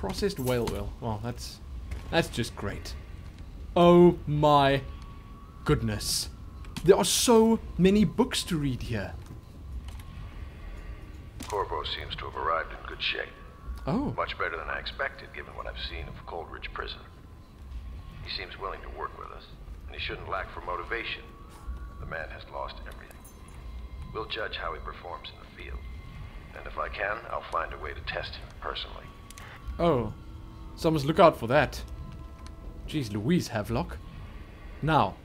Processed whale oil. Well, that's just great. Oh my goodness. There are so many books to read here. Corvo seems to have arrived in good shape. Oh. Much better than I expected, given what I've seen of Coldridge Prison. He seems willing to work with us, and he shouldn't lack for motivation. The man has lost everything. We'll judge how he performs in the field. And if I can, I'll find a way to test him personally. Oh. So I must look out for that. Jeez Louise, Havelock. Now.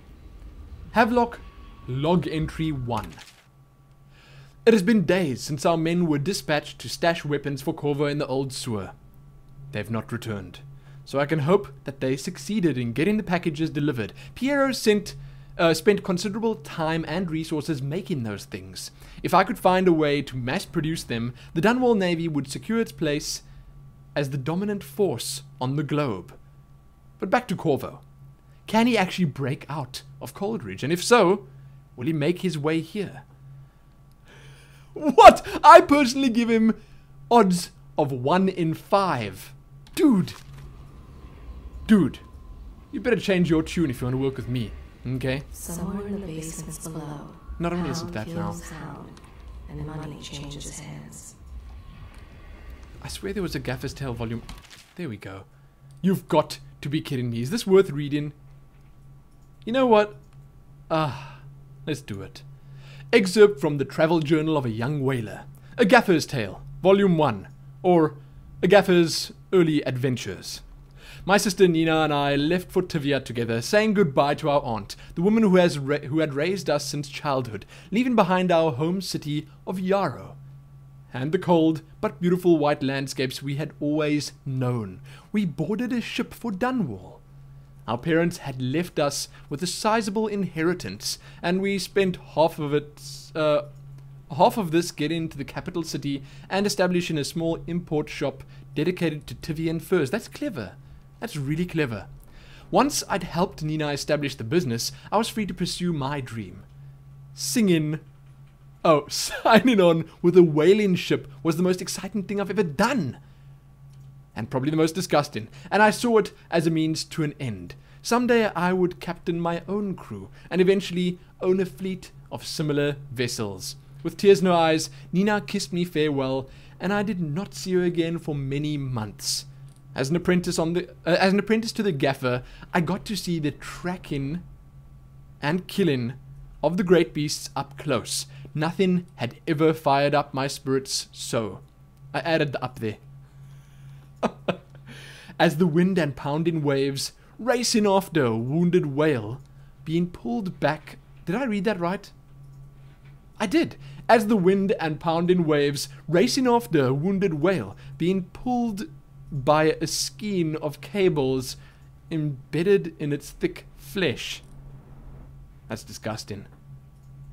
Havelock, log entry 1. It has been days since our men were dispatched to stash weapons for Corvo in the old sewer. They've not returned, so I can hope that they succeeded in getting the packages delivered. Piero spent considerable time and resources making those things. If I could find a way to mass produce them, the Dunwall Navy would secure its place as the dominant force on the globe. But back to Corvo. Can he actually break out of Coldridge? And if so, will he make his way here? What? I personally give him odds of 1 in 5. Dude. Dude. You better change your tune if you want to work with me. Okay? Somewhere in the basements below. Not gonna listen to that now. Hound, and money changes hands. I swear there was a Gaffer's Tale volume. There we go. You've got to be kidding me. Is this worth reading? You know what? Let's do it. Excerpt from the Travel Journal of a Young Whaler. A Gaffer's Tale, Volume 1. Or A Gaffer's Early Adventures. My sister Nina and I left for TYVIA together, saying goodbye to our aunt, the woman who had raised us since childhood, leaving behind our home city of Yarrow, and the cold but beautiful white landscapes we had always known. We boarded a ship for Dunwall. Our parents had left us with a sizable inheritance, and we spent half of this getting to the capital city and establishing a small import shop dedicated to Tyvian furs. That's clever. That's really clever. Once I'd helped Nina establish the business, I was free to pursue my dream. Signing on with a whaling ship was the most exciting thing I've ever done. And probably the most disgusting, and I saw it as a means to an end. Someday I would captain my own crew, and eventually own a fleet of similar vessels. With tears in her eyes, Nina kissed me farewell, and I did not see her again for many months. As an apprentice to the gaffer, I got to see the tracking and killing of the great beasts up close. Nothing had ever fired up my spirits so. I added the up there. As the wind and pounding waves, racing after a wounded whale, being pulled back... Did I read that right? I did. As the wind and pounding waves, racing after a wounded whale, being pulled by a skein of cables embedded in its thick flesh. That's disgusting.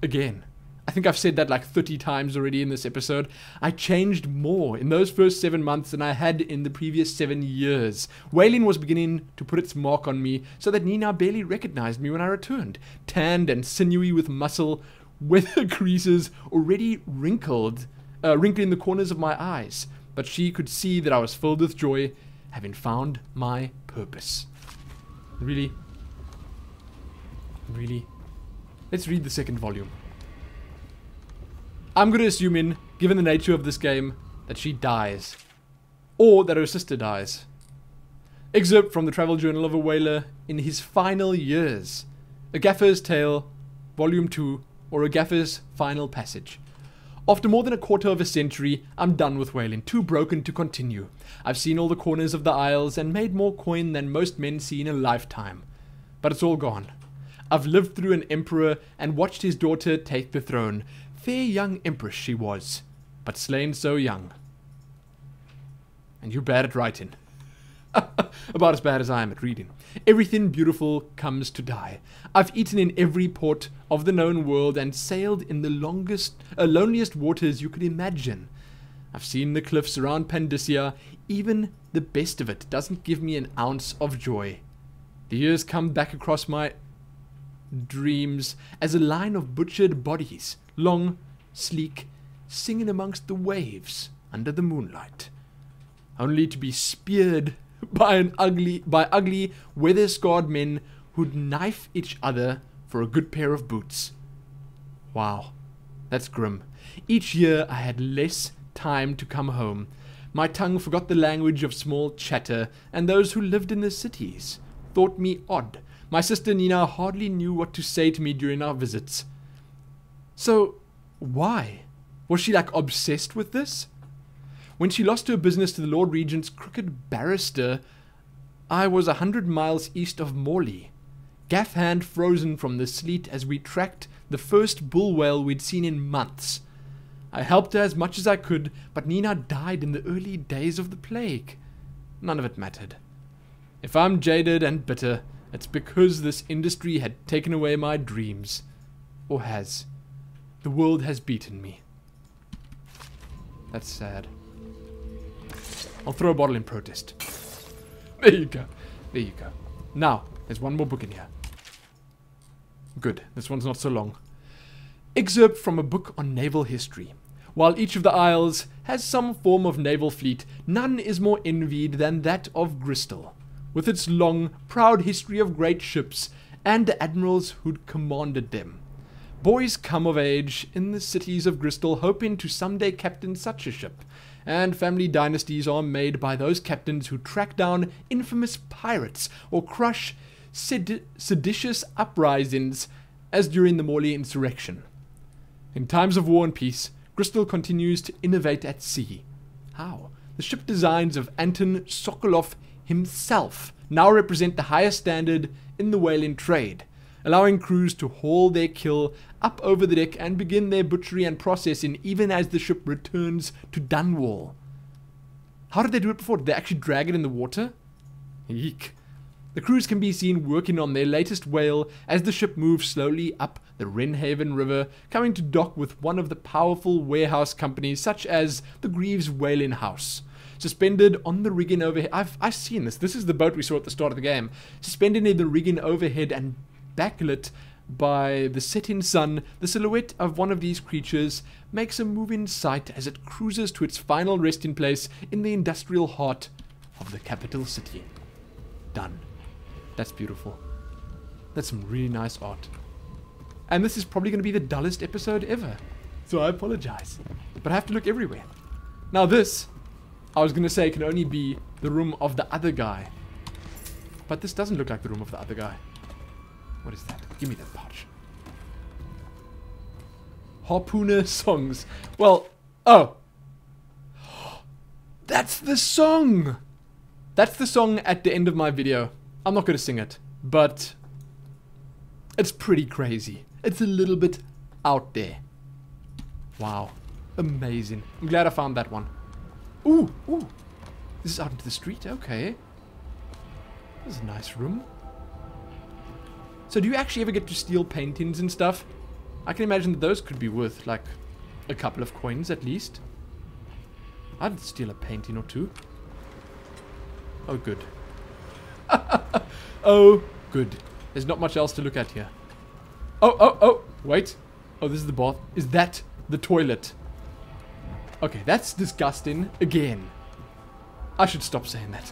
Again. I think I've said that like 30 times already in this episode. I changed more in those first 7 months than I had in the previous 7 years. Whaling was beginning to put its mark on me, so that Nina barely recognized me when I returned. Tanned and sinewy with muscle, weather creases already wrinkling the corners of my eyes. But she could see that I was filled with joy, having found my purpose. Really? Really? Let's read the second volume. I'm going to assume, given the nature of this game, that she dies. Or that her sister dies. Excerpt from the Travel Journal of a Whaler in his final years. A Gaffer's Tale, Volume 2, or A Gaffer's Final Passage. After more than a quarter of a century, I'm done with whaling, too broken to continue. I've seen all the corners of the isles and made more coin than most men see in a lifetime. But it's all gone. I've lived through an emperor and watched his daughter take the throne. Fair young empress she was, but slain so young. And you're bad at writing. About as bad as I am at reading. Everything beautiful comes to die. I've eaten in every port of the known world and sailed in the loneliest waters you could imagine. I've seen the cliffs around Pandysia. Even the best of it doesn't give me an ounce of joy. The years come back across my dreams as a line of butchered bodies, long, sleek, singing amongst the waves under the moonlight. only to be speared by ugly, weather-scarred men who'd knife each other for a good pair of boots. Wow, that's grim. Each year I had less time to come home. My tongue forgot the language of small chatter, and those who lived in the cities thought me odd. My sister Nina hardly knew what to say to me during our visits. So, why? Was she like obsessed with this? When she lost her business to the Lord Regent's crooked barrister, I was 100 miles east of Morley, gaff hand frozen from the sleet as we tracked the first bull whale we'd seen in months. I helped her as much as I could, but Nina died in the early days of the plague. None of it mattered. If I'm jaded and bitter, it's because this industry had taken away my dreams. Or has. The world has beaten me. That's sad. I'll throw a bottle in protest. There you go. There you go. Now, there's one more book in here. Good. This one's not so long. Excerpt from a book on naval history. While each of the isles has some form of naval fleet, none is more envied than that of Bristol, with its long, proud history of great ships and the admirals who'd commanded them. Boys come of age in the cities of Bristol hoping to someday captain such a ship, and family dynasties are made by those captains who track down infamous pirates or crush seditious uprisings, as during the Morley insurrection. In times of war and peace, Bristol continues to innovate at sea. How? The ship designs of Anton Sokolov himself now represent the highest standard in the whaling trade, allowing crews to haul their kill up over the deck and begin their butchery and processing even as the ship returns to Dunwall. How did they do it before? Did they actually drag it in the water? Eek. The crews can be seen working on their latest whale as the ship moves slowly up the Wrenhaven River, coming to dock with one of the powerful warehouse companies such as the Greaves Whaling House. Suspended on the rigging overhead. I've seen this. This is the boat we saw at the start of the game. Suspended in the rigging overhead and backlit by the setting sun, the silhouette of one of these creatures makes a moving sight as it cruises to its final resting place in the industrial heart of the capital city. Done. That's beautiful. That's some really nice art. And this is probably going to be the dullest episode ever, so I apologize. But I have to look everywhere. Now this, I was going to say, can only be the room of the other guy. But this doesn't look like the room of the other guy. What is that? Give me that pouch. Harpooner songs. Well, oh. That's the song! That's the song at the end of my video. I'm not going to sing it, but it's pretty crazy. It's a little bit out there. Wow. Amazing. I'm glad I found that one. Ooh, ooh. This is out into the street? Okay. This is a nice room. So do you actually ever get to steal paintings and stuff? I can imagine that those could be worth, like, a couple of coins at least. I'd steal a painting or two. Oh, good. Oh, good. There's not much else to look at here. Oh, oh, oh, wait. Oh, this is the bath. Is that the toilet? Okay, that's disgusting again. I should stop saying that.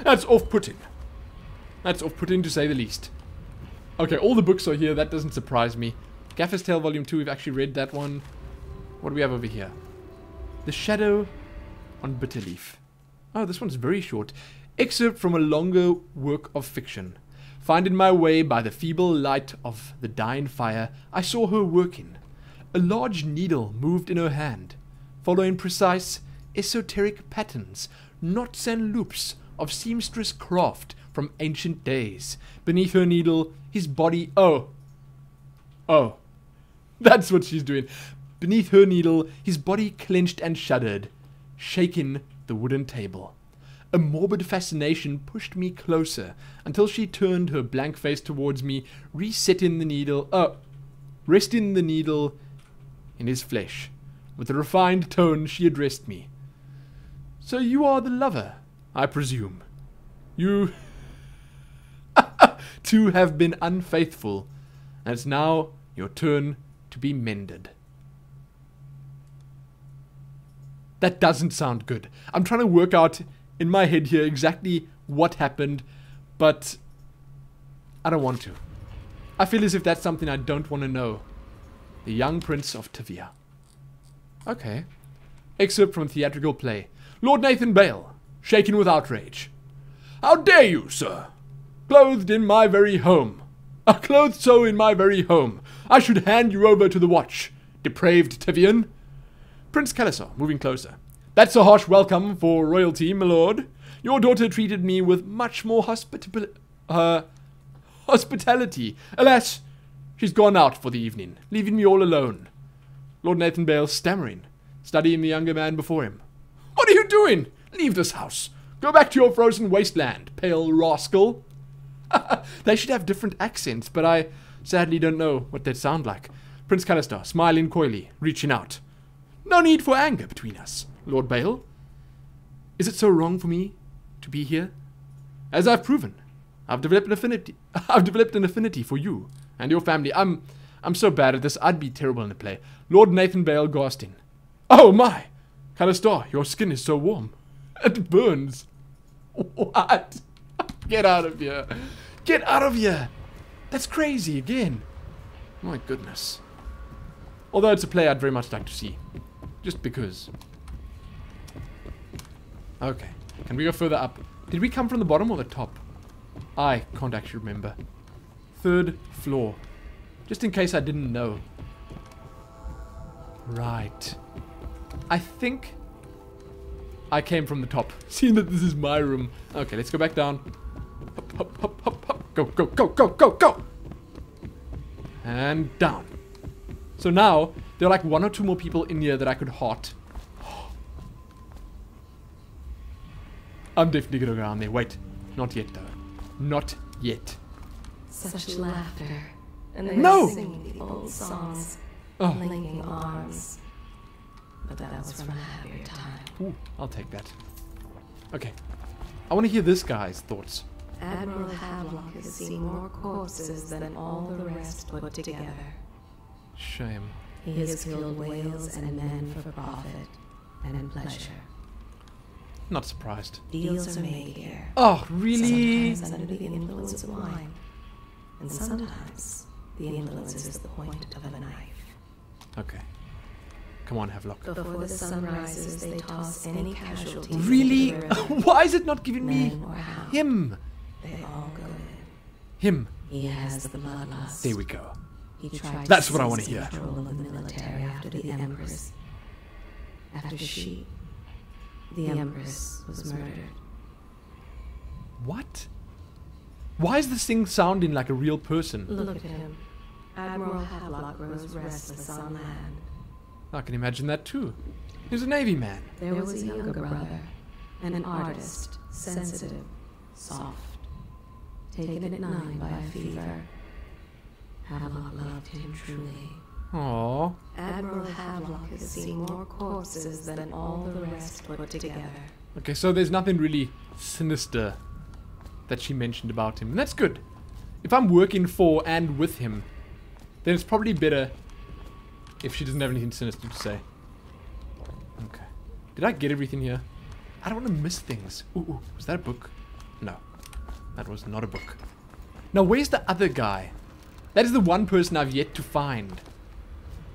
That's off-putting. That's off-putting to say the least. Okay, all the books are here. That doesn't surprise me. Gaffer's Tale Volume 2, we've actually read that one. What do we have over here? The Shadow on Bitterleaf. Oh, this one's very short. Excerpt from a longer work of fiction. Finding my way by the feeble light of the dying fire, I saw her working. A large needle moved in her hand, following precise, esoteric patterns, knots and loops of seamstress craft from ancient days. Beneath her needle, his body... Oh. Oh. That's what she's doing. Beneath her needle, his body clenched and shuddered, shaking the wooden table. A morbid fascination pushed me closer until she turned her blank face towards me, resting the needle in his flesh. With a refined tone, she addressed me. So you are the lover, I presume. You two have been unfaithful, and it's now your turn to be mended. That doesn't sound good. I'm trying to work out in my head here exactly what happened, but I don't want to. I feel as if that's something I don't want to know. The young prince of TYVIA. Okay. Excerpt from a theatrical play. Lord Nathan Bale, shaken with outrage. How dare you, sir? Clothed in my very home. Clothed so in my very home. I should hand you over to the watch. Depraved Tyvian. Prince Calasar, moving closer. That's a harsh welcome for royalty, my lord. Your daughter treated me with much more hospitality. Alas, she's gone out for the evening, leaving me all alone. Lord Nathan Bale stammering, studying the younger man before him. What are you doing? Leave this house. Go back to your frozen wasteland, pale rascal. They should have different accents, but I sadly don't know what they'd sound like. Prince Calasar, smiling coyly, reaching out. No need for anger between us, Lord Bale. Is it so wrong for me to be here? As I've proven, I've developed an affinity for you and your family. I'm so bad at this, I'd be terrible in a play. Lord Nathan Bale Garstin. Oh my! Calasar, your skin is so warm. It burns. What? Get out of here. Get out of here. That's crazy again. My goodness. Although it's a play I'd very much like to see. Just because. Okay. Can we go further up? Did we come from the bottom or the top? I can't actually remember. 3rd floor. Just in case I didn't know. Right. I think I came from the top. Seeing that this is my room. Okay, let's go back down. Hop, hop, hop, hop, hop. Go, go, go, go, go, go. And down. So now, there are like 1 or 2 more people in here that I could heart. I'm definitely gonna go down there. Wait. Not yet, though. Not yet. Such laughter. And they No! were singing the old songs. Oh. Linking arms. But that was from a happier time. Ooh, I'll take that. Okay. I want to hear this guy's thoughts. Admiral Havelock has seen more corpses than all the rest put together. Shame. He has killed whales and men for profit and in pleasure. Not surprised. Deals are made here. Oh, really? Sometimes under the influence of wine. And sometimes the influence is the point of a knife. Okay. Come on, Havelock. Before the sun rises, they toss any casualties. Really? into the river. Why is it not giving me Men or hounds. him? They all go in. Him. He has the bloodlust. There we go. He tried That's to what I seize wanna hear. control of the military after the Empress. After she, the Empress, was murdered. What? Why is this thing sounding like a real person? Look at him. Admiral Havelock grows restless on land. I can imagine that too. He's a Navy man. There was a younger brother, an artist, sensitive, soft, taken at 9 by a fever. Havelock loved him truly. Aww. Admiral Havelock has seen more corpses than all the rest put together. Okay, so there's nothing really sinister that she mentioned about him. And that's good. If I'm working for and with him, then it's probably better if she doesn't have anything sinister to say. Okay. Did I get everything here? I don't want to miss things. Ooh, was that a book? No. That was not a book. Now, where's the other guy? That is the one person I've yet to find.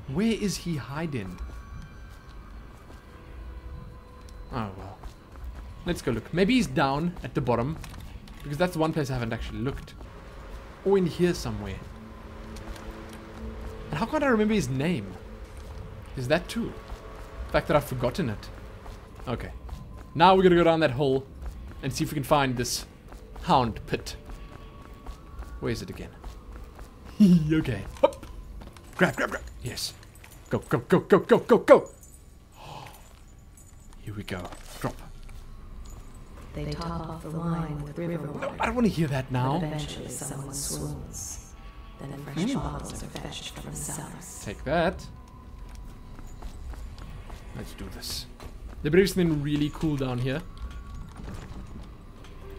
Where is he hiding? Oh, well. Let's go look. Maybe he's down at the bottom. Because that's the one place I haven't actually looked. Or in here somewhere. And how can't I remember his name? Is that too? The fact that I've forgotten it. Okay. Now we're gonna go down that hole and see if we can find this hound pit. Where is it again? Okay. Hop. Grab, grab, grab. Yes. Go, go, go, go, go, go, go. Here we go. Drop. They top off the wine with river water. No, I don't want to hear that now. But eventually someone swoons. Then fresh bottles are fetched from the cellars. Take that. Let's do this. There better be something really cool down here.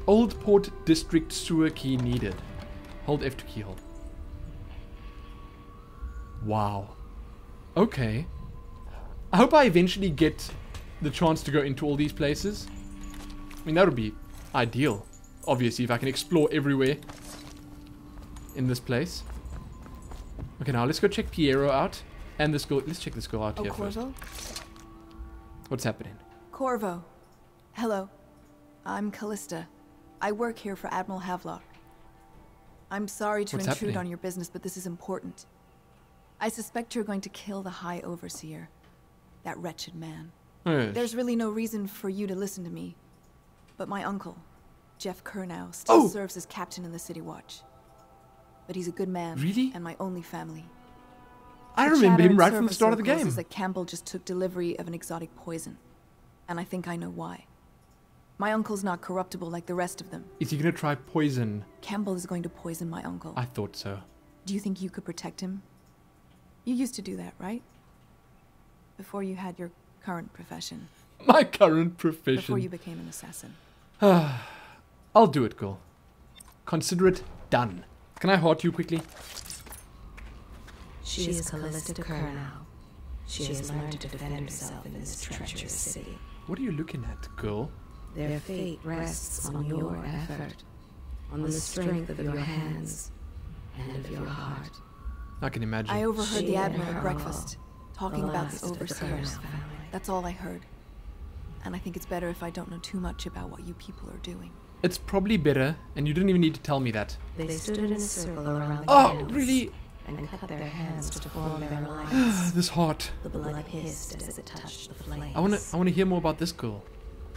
Old Port District sewer key needed. Hold F to keyhole. Wow. Okay. I hope I eventually get the chance to go into all these places. I mean, that would be ideal. Obviously, if I can explore everywhere in this place. Okay, now let's go check Piero out. And this girl. Let's check this girl out here first. Corvo? What's happening? Corvo. Hello. I'm Callista. I work here for Admiral HAVELOCK. I'm sorry to What's intrude happening? on your business, but this is important. I suspect you're going to kill the High Overseer. That wretched man. Yes. There's really no reason for you to listen to me. But my uncle, Jeff Kernow, still serves as captain in the City Watch. But he's a good man. Really? And my only family. I The remember chatter him in right from the service start of the circles game. is that Campbell just took delivery of an exotic poison. And I think I know why. My uncle's not corruptible like the rest of them. Is he gonna try poison? Campbell is going to poison my uncle. I thought so. Do you think you could protect him? You used to do that, right? Before you had your current profession. My current Before profession. you became an assassin. I'll do it, girl. Consider it done. Can I heart you quickly? She is Callista Kernow. She has learned to defend herself in this treacherous city. What are you looking at, girl? Their fate rests on your effort, on the strength of your hands, and of your heart. I can imagine. I overheard She the and Admiral her at breakfast, talking the about last the of the Overseers. Kernow family. That's all I heard. And I think it's better if I don't know too much about what you people are doing. It's probably better, and you didn't even need to tell me that. They stood in a circle around the Oh, candles really? and cut their hands to form their alliance. This heart. The blood hissed as it touched the flames. I wanna hear more about this girl.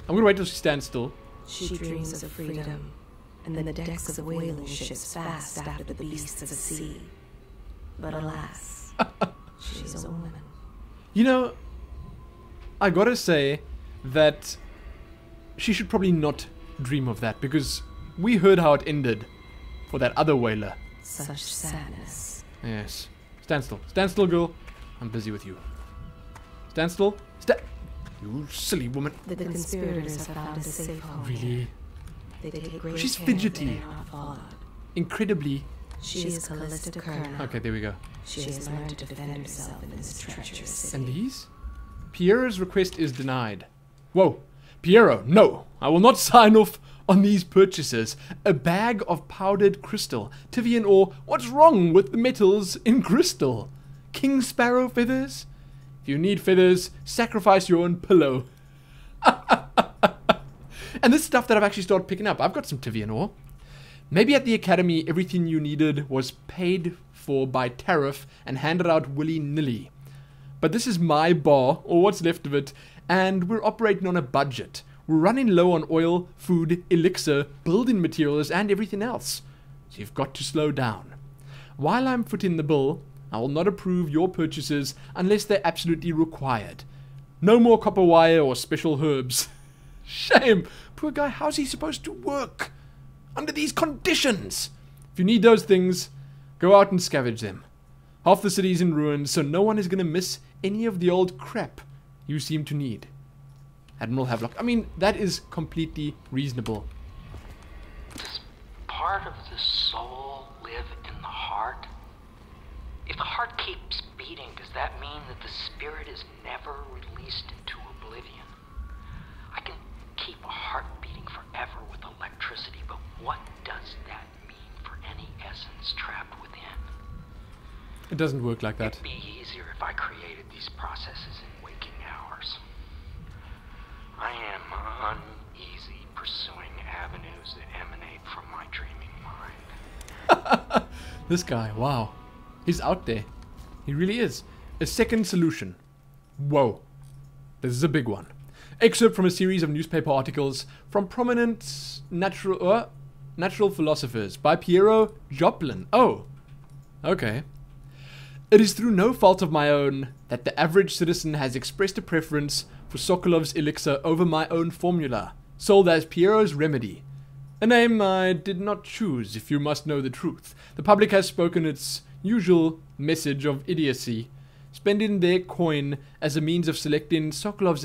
I'm gonna wait till she stands still. She dreams of freedom, and the decks of whaling ships fast after the beasts of the sea. But alas, she's a woman. You know, I gotta say that she should probably not dream of that, because we heard how it ended for that other whaler. Such sadness. Yes. Stand still. Stand still, girl. I'm busy with you. Stand still. You silly woman. The conspirators have found a safe home. Really? They take great She's care fidgety. that they are not followed. Incredibly. She is Callista Kernow. Okay, there we go. She has learned to defend herself in this treacherous city. And these? Piero's request is denied. Whoa. Piero, no. I will not sign off on these purchases. A bag of powdered crystal. Tyvian ore. What's wrong with the metals in crystal? King Sparrow feathers? If you need feathers, sacrifice your own pillow. And this stuff that I've actually started picking up. I've got some Tyvian ore. Maybe at the academy, everything you needed was paid for by tariff and handed out willy-nilly. But this is my bar, or what's left of it, and we're operating on a budget. We're running low on oil, food, elixir, building materials, and everything else. So you've got to slow down. While I'm footing the bill, I will not approve your purchases unless they're absolutely required. No more copper wire or special herbs. Shame! Poor guy, how's he supposed to work under these conditions? If you need those things, go out and scavenge them. Half the city's in ruins, so no one is going to miss any of the old crap you seem to need. Admiral HAVELOCK. I mean, that is completely reasonable. Does part of the soul live in the heart? If the heart keeps beating, does that mean that the spirit is never released into oblivion? I can keep a heart beating forever with electricity, but what does that mean for any essence trapped within? It doesn't work like that. It'd be easier if I created these processes in waking hours. I am uneasy pursuing avenues that emanate from my dreaming mind. This guy, wow. He's out there. He really is. A second solution. Whoa. This is a big one. Excerpt from a series of newspaper articles from prominent natural philosophers by Piero Joplin. Oh. Okay. It is through no fault of my own that the average citizen has expressed a preference for Sokolov's elixir over my own formula, sold as Piero's remedy. A name I did not choose, if you must know the truth. The public has spoken its usual message of idiocy, spending their coin as a means of selecting Sokolov's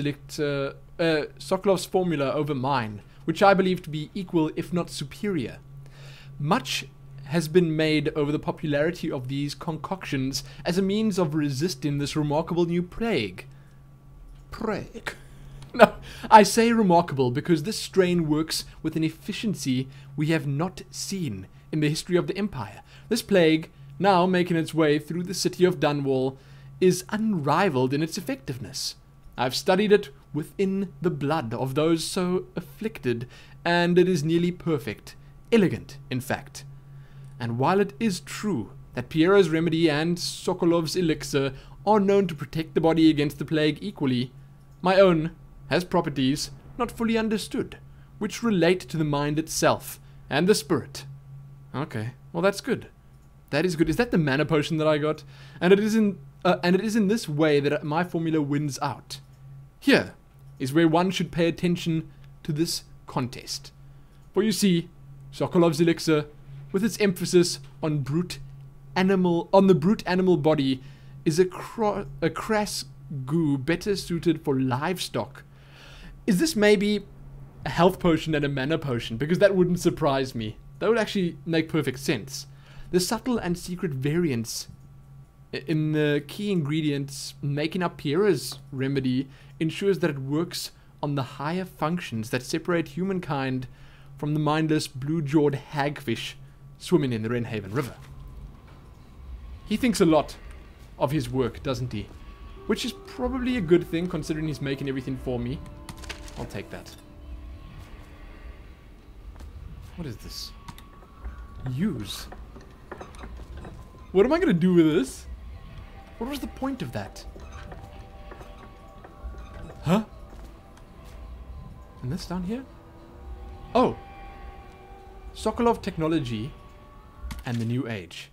formula over mine, which I believe to be equal, if not superior. Much has been made over the popularity of these concoctions as a means of resisting this remarkable new plague. No, I say remarkable because this strain works with an efficiency we have not seen in the history of the Empire. This plague, now making its way through the city of Dunwall, is unrivaled in its effectiveness. I've studied it within the blood of those so afflicted, and it is nearly perfect, elegant, in fact. And while it is true that Piero's remedy and Sokolov's elixir are known to protect the body against the plague equally, my own has properties not fully understood, which relate to the mind itself and the spirit. Okay, well that's good. That is good. Is that the mana potion that I got? And it is in this way that my formula wins out. Here is where one should pay attention to this contest. For you see, Sokolov's elixir, with its emphasis on the brute animal body, is a crass goo better suited for livestock. Is this maybe a health potion and a mana potion? Because that wouldn't surprise me. That would actually make perfect sense. The subtle and secret variance in the key ingredients making up Piero's remedy ensures that it works on the higher functions that separate humankind from the mindless blue-jawed hagfish swimming in the Wrenhaven River. He thinks a lot of his work, doesn't he? Which is probably a good thing, considering he's making everything for me. I'll take that. What is this? Use. What am I going to do with this? What was the point of that? Huh? And this down here? Oh! Sokolov technology and the new age.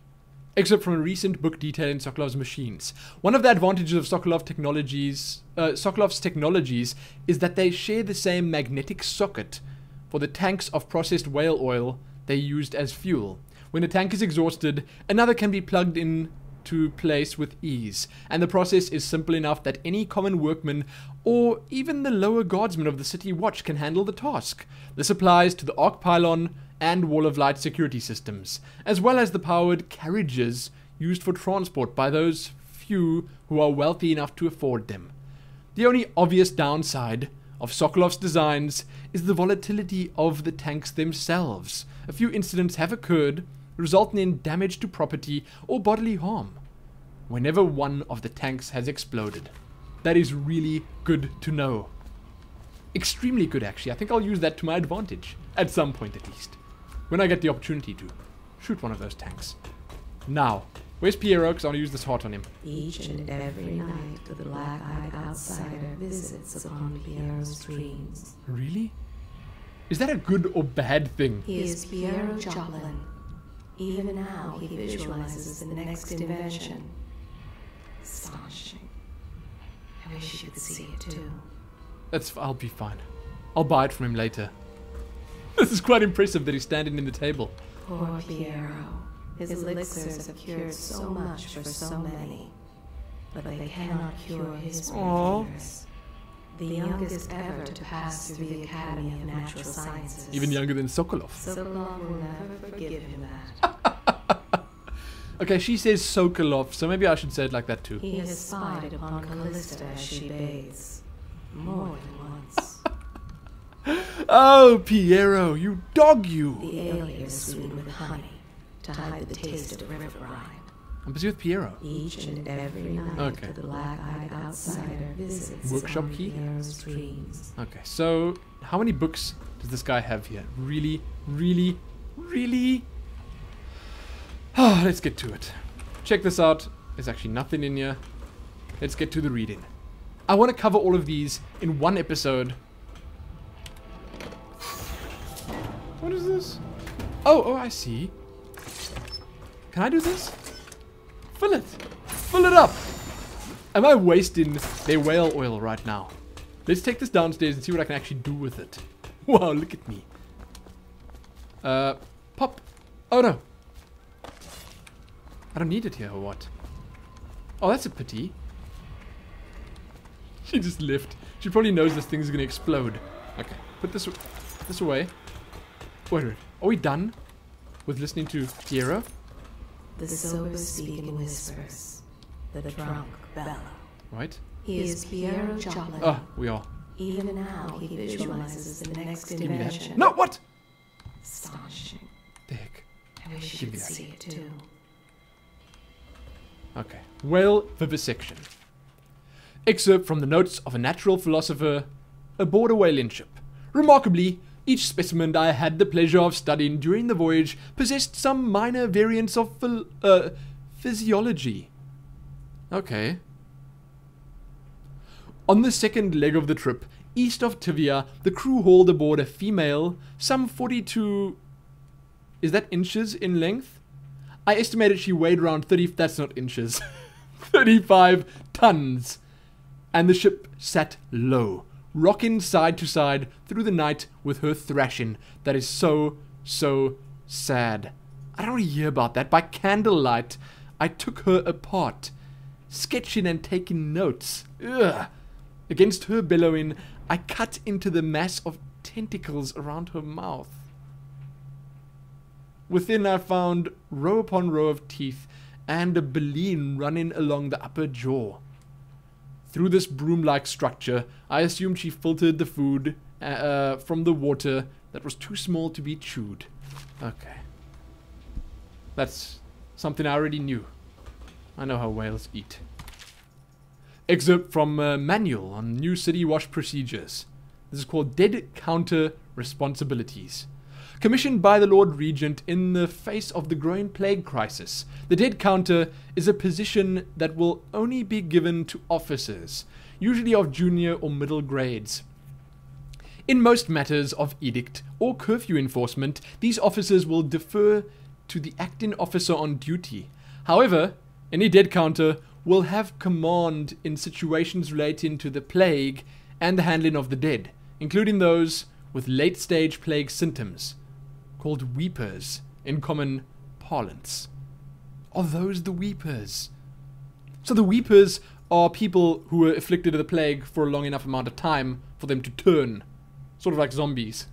Excerpt from a recent book detailing Sokolov's machines. One of the advantages of Sokolov's technologies is that they share the same magnetic socket for the tanks of processed whale oil they used as fuel. When a tank is exhausted, another can be plugged in to place with ease, and the process is simple enough that any common workman or even the lower guardsman of the city watch can handle the task. This applies to the arc pylon and wall of light security systems, as well as the powered carriages used for transport by those few who are wealthy enough to afford them. The only obvious downside of Sokolov's designs is the volatility of the tanks themselves. A few incidents have occurred, resulting in damage to property or bodily harm whenever one of the tanks has exploded. That is really good to know. Extremely good, actually. I think I'll use that to my advantage, at some point at least, when I get the opportunity to shoot one of those tanks. Now, where's Piero? Because I want to use this heart on him. Each and every night the black-eyed outsider visits upon Piero's dreams. Really? Is that a good or bad thing? He is Piero Joplin. Even now he visualizes the next invention. Astonishing. I wish you could see it too. I'll be fine. I'll buy it from him later. This is quite impressive that he's standing in the table. Poor Piero. His elixirs have cured so much for so many, but they cannot cure his fears. The youngest ever to pass through the Academy of Natural Sciences. Even younger than Sokolov. Sokolov will never forgive him that. Okay, she says Sokolov, so maybe I should say it like that too. He has spied upon Callista as she bathes. More than once. Oh, Piero, you dog, you! The ale here is sweetened with honey to hide the taste of river brine. I'm busy with Piero. Each and every night Okay. the black-eyed outsider visits Workshop upon key? Piero's dreams. Okay, so how many books does this guy have here? Really? Really? Really? Let's get to it. Check this out. There's actually nothing in here. Let's get to the reading. I want to cover all of these in one episode. What is this? Oh, I see. Can I do this? Fill it. Fill it up. Am I wasting their whale oil right now? Let's take this downstairs and see what I can actually do with it. Wow, look at me. Pop. Oh, no. I don't need it here, or what? Oh, that's a pity. She just left. She probably knows this thing's gonna explode. Okay, put this away. Wait a minute. Are we done with listening to Piero? The sober speak in whispers. The drunk bellow. Right? He is Piero Joplin. Oh, we are. Even now, he visualizes the next invention. No, what? Astonishing. The heck? I wish you could see it too. Okay. Whale vivisection. Excerpt from the notes of a natural philosopher aboard a whaling ship. Remarkably, each specimen I had the pleasure of studying during the voyage possessed some minor variants of physiology. Okay. On the second leg of the trip, east of TYVIA, the crew hauled aboard a female, some 42... Is that inches in length? I estimated she weighed around 30... That's not inches. 35 tons. And the ship sat low, rocking side to side through the night with her thrashing. That is so, so sad. I don't want to hear about that. By candlelight, I took her apart, sketching and taking notes. Ugh. Against her bellowing, I cut into the mass of tentacles around her mouth. Within I found row upon row of teeth and a baleen running along the upper jaw. Through this broom-like structure, I assumed she filtered the food from the water that was too small to be chewed. Okay. That's something I already knew. I know how whales eat. Excerpt from a manual on new city wash procedures. This is called Dead Counter Responsibilities. Commissioned by the Lord Regent in the face of the growing plague crisis, the dead counter is a position that will only be given to officers, usually of junior or middle grades. In most matters of edict or curfew enforcement, these officers will defer to the acting officer on duty. However, any dead counter will have command in situations relating to the plague and the handling of the dead, including those with late-stage plague symptoms, called weepers in common parlance. Are those the weepers? So the weepers are people who were afflicted with the plague for a long enough amount of time for them to turn, sort of like zombies.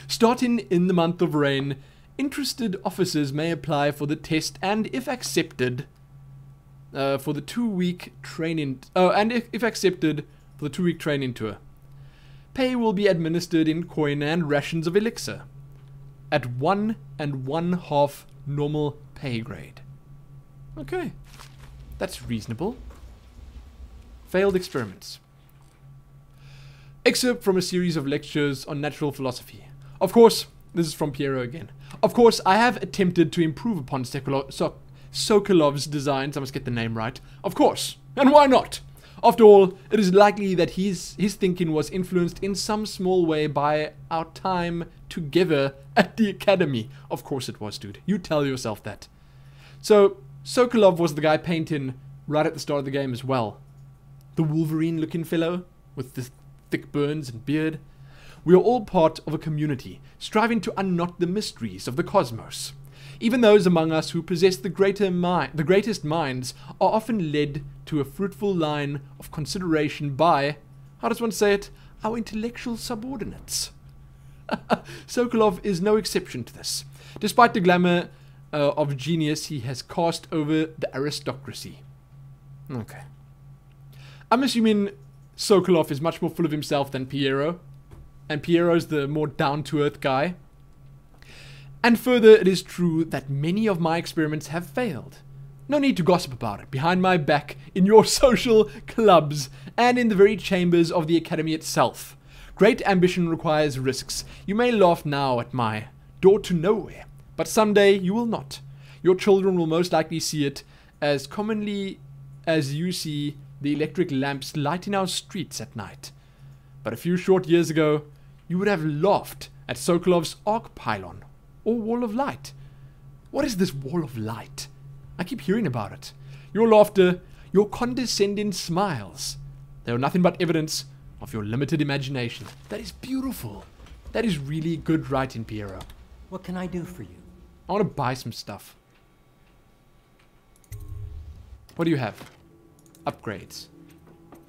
Starting in the month of rain, interested officers may apply for the test and, if accepted, for the 2-week training. If accepted, for the 2-week training tour. Pay will be administered in coin and rations of elixir, at 1 1/2 normal pay grade. Okay, that's reasonable. Failed experiments. Excerpt from a series of lectures on natural philosophy. Of course, this is from Piero again. Of course, I have attempted to improve upon Sokolov's designs. I must get the name right. Of course, and why not? After all, it is likely that his thinking was influenced in some small way by our time together at the academy. Of course it was, dude. You tell yourself that. So, Sokolov was the guy painting right at the start of the game as well. The Wolverine-looking fellow with the thick burns and beard. We are all part of a community, striving to unknot the mysteries of the cosmos. Even those among us who possess the greatest minds are often led to a fruitful line of consideration by, how does one say it, our intellectual subordinates. Sokolov is no exception to this, despite the glamour of genius he has cast over the aristocracy. Okay. I'm assuming Sokolov is much more full of himself than Piero, and Piero's the more down-to-earth guy. And further, it is true that many of my experiments have failed. No need to gossip about it behind my back, in your social clubs, and in the very chambers of the academy itself. Great ambition requires risks. You may laugh now at my door to nowhere, but someday you will not. Your children will most likely see it as commonly as you see the electric lamps lighting our streets at night. But a few short years ago, you would have laughed at Sokolov's arc pylon, or wall of light. What is this wall of light? I keep hearing about it. Your laughter, your condescending smiles, they are nothing but evidence of your limited imagination. That is beautiful. That is really good writing, Piero. What can I do for you? I want to buy some stuff. What do you have? Upgrades.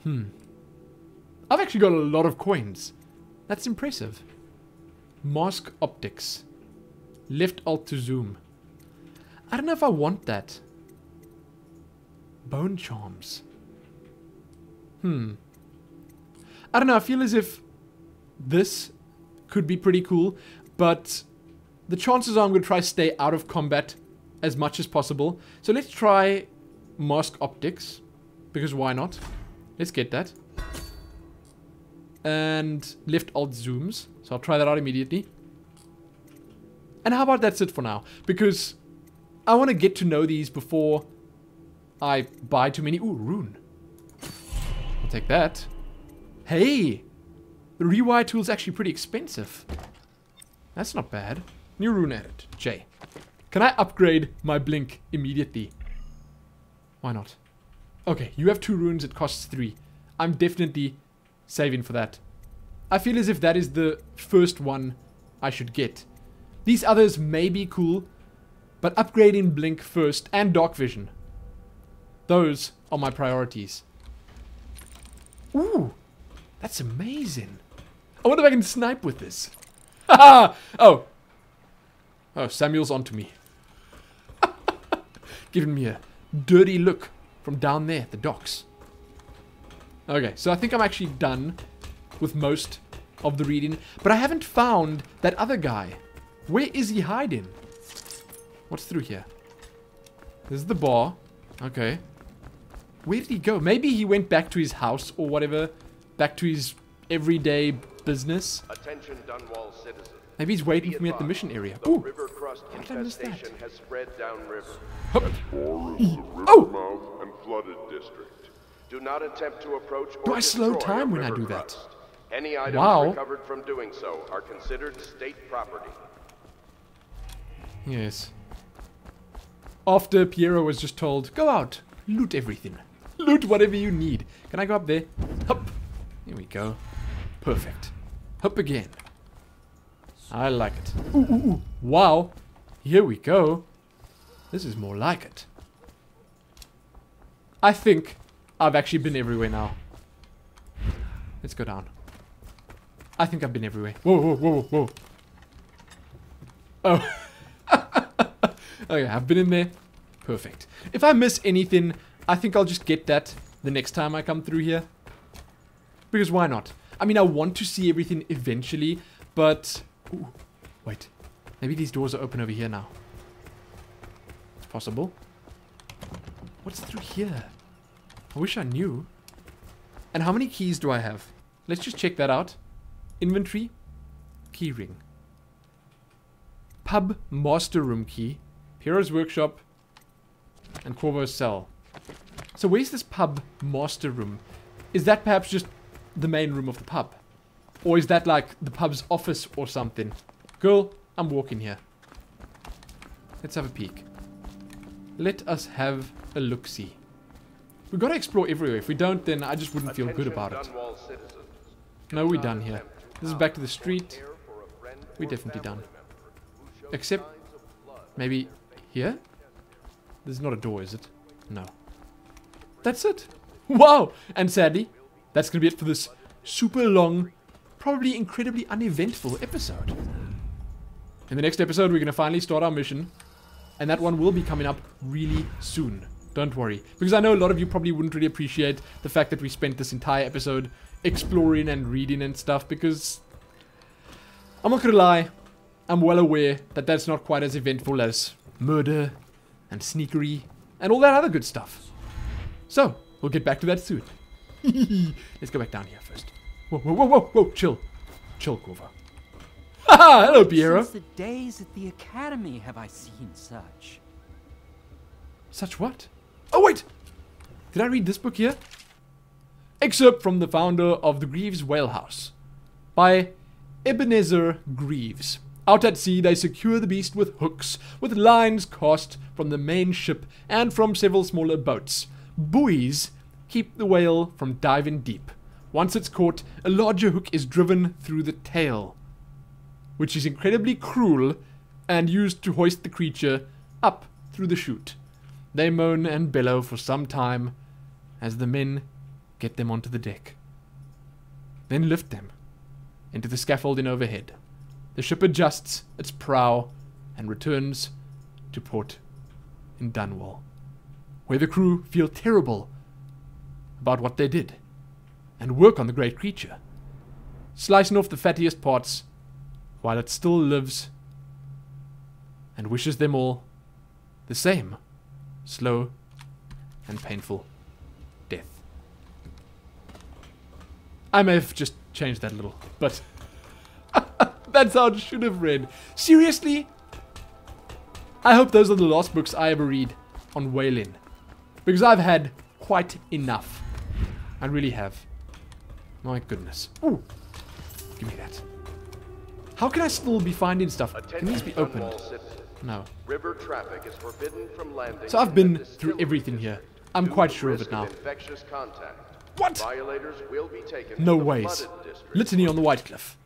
I've actually got a lot of coins. That's impressive. Mask optics. Left alt to zoom. I don't know if I want that. Bone charms. I don't know, I feel as if this could be pretty cool, but the chances are I'm going to try stay out of combat as much as possible. So let's try mask optics, because why not? Let's get that. And left alt zooms, so I'll try that out immediately. And how about that's it for now? Because I want to get to know these before I buy too many. Ooh, rune. I'll take that. Hey! The rewire tool's actually pretty expensive. That's not bad. New rune edit. J. Can I upgrade my blink immediately? Why not? Okay, you have 2 runes, it costs 3. I'm definitely saving for that. I feel as if that is the first one I should get. These others may be cool, but upgrading blink first and dark vision. Those are my priorities. Ooh, that's amazing. I wonder if I can snipe with this. Haha! Oh, Samuel's onto me. Giving me a dirty look from down there at the docks. Okay, so I think I'm actually done with most of the reading, but I haven't found that other guy. Where is he hiding? What's through here? This is the bar. Okay. Where did he go? Maybe he went back to his house or whatever. Back to his everyday business. Attention, Dunwall citizens. Maybe he's waiting for me at the mission area. Ooh! River crust How did I miss that? infestation has spread downriver. Hup. Oh! Mouth and flooded district. Do not attempt to approach or Do I slow destroy time a when I river do that? crust. Any items Wow. recovered from doing so are considered state property. Yes. After Piero was just told, go out, loot everything. Loot whatever you need. Can I go up there? Hup. Here we go. Perfect. Hup again. I like it. Ooh, ooh, ooh. Wow. Here we go. This is more like it. I think I've actually been everywhere now. Let's go down. I think I've been everywhere. Whoa, whoa, whoa, whoa. Oh. Okay, I've been in there. Perfect. If I miss anything, I think I'll just get that the next time I come through here. Because why not? I mean, I want to see everything eventually, but... Ooh, wait. Maybe these doors are open over here now. It's possible. What's through here? I wish I knew. And how many keys do I have? Let's just check that out. Inventory. Keyring. Pub master room key. Piero's workshop. And Corvo's cell. So where's this pub master room? Is that perhaps just the main room of the pub? Or is that like the pub's office or something? Girl, I'm walking here. Let's have a peek. Let us have a look-see. We've got to explore everywhere. If we don't, then I just wouldn't feel good about it. No, we're done here. This is back to the street. We're definitely done. Except, maybe here? This is not a door, is it? No. That's it. Wow! And sadly, that's going to be it for this super long, probably incredibly uneventful episode. In the next episode, we're going to finally start our mission. And that one will be coming up really soon. Don't worry. Because I know a lot of you probably wouldn't really appreciate the fact that we spent this entire episode exploring and reading and stuff. Because, I'm not going to lie, I'm well aware that that's not quite as eventful as murder and sneakery and all that other good stuff. So, we'll get back to that soon. Let's go back down here first. Whoa, whoa, whoa, whoa, whoa, chill. Chill, Corvo. Haha, hello, Piero. Since the days at the academy have I seen such. Such what? Oh, wait! Did I read this book here? Excerpt from the founder of the Greaves Whalehouse. By Ebenezer Greaves. Out at sea, they secure the beast with hooks, with lines cast from the main ship and from several smaller boats. Buoys keep the whale from diving deep. Once it's caught, a larger hook is driven through the tail, which is incredibly cruel and used to hoist the creature up through the chute. They moan and bellow for some time as the men get them onto the deck. Then lift them into the scaffolding overhead. The ship adjusts its prow and returns to port in Dunwall, where the crew feel terrible about what they did and work on the great creature slicing off the fattiest parts while it still lives, and wishes them all the same slow and painful death. I may have just changed that a little, but that's how it should have read. Seriously? I hope those are the last books I ever read on Wayland, because I've had quite enough. I really have. My goodness. Ooh. Give me that. How can I still be finding stuff? Can these be opened? No. River traffic is forbidden from landing. So I've been through everything here. I'm quite sure of it now. Infectious contact. What? Violators will be taken No to the ways. flooded district. Litany on the White Cliff.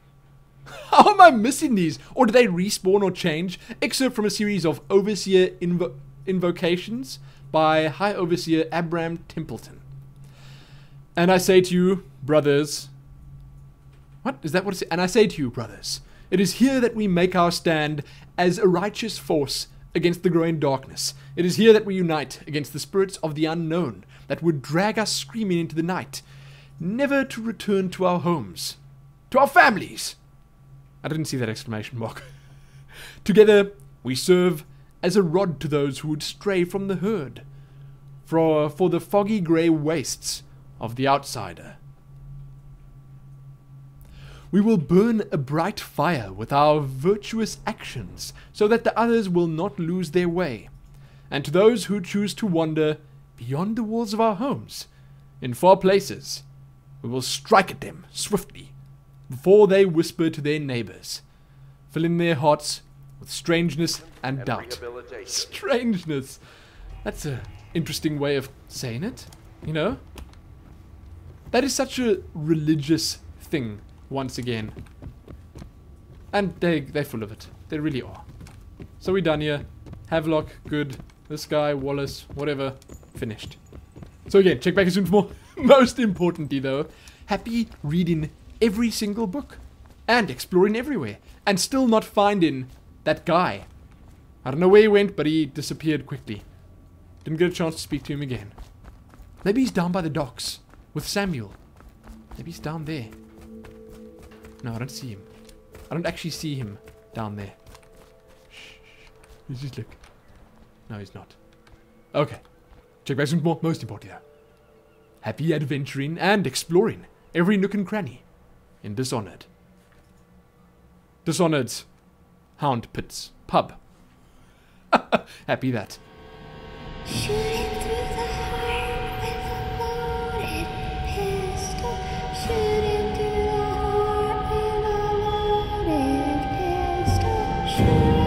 How am I missing these? Or do they respawn or change? Excerpt from a series of Overseer invocations by High Overseer Abram Templeton. And I say to you, brothers... What? Is that what it says? And I say to you, brothers, it is here that we make our stand as a righteous force against the growing darkness. It is here that we unite against the spirits of the unknown that would drag us screaming into the night, never to return to our homes, to our families. I didn't see that exclamation mark. Together, we serve as a rod to those who would stray from the herd, for the foggy grey wastes of the outsider. We will burn a bright fire with our virtuous actions, so that the others will not lose their way. And to those who choose to wander beyond the walls of our homes, in far places, we will strike at them swiftly, before they whisper to their neighbors, filling their hearts with strangeness and doubt. Strangeness! That's an interesting way of saying it, you know? That is such a religious thing, once again. And they're full of it. They really are. So we're done here. Havelock, good. This guy, Wallace, whatever, finished. So again, check back soon for more. Most importantly though, happy reading every single book. And exploring everywhere. And still not finding that guy. I don't know where he went, but he disappeared quickly. Didn't get a chance to speak to him again. Maybe he's down by the docks with Samuel. Maybe he's down there. No, I don't see him. I don't actually see him down there. Shh. Let's just look. No, he's not. Okay. Check back some more. Most importantly though. Happy adventuring and exploring every nook and cranny in Dishonored. Dishonored's Hound Pits Pub. Happy that. Shooting through the heart with a loaded pistol. Shooting through the heart with a loaded pistol. Shooting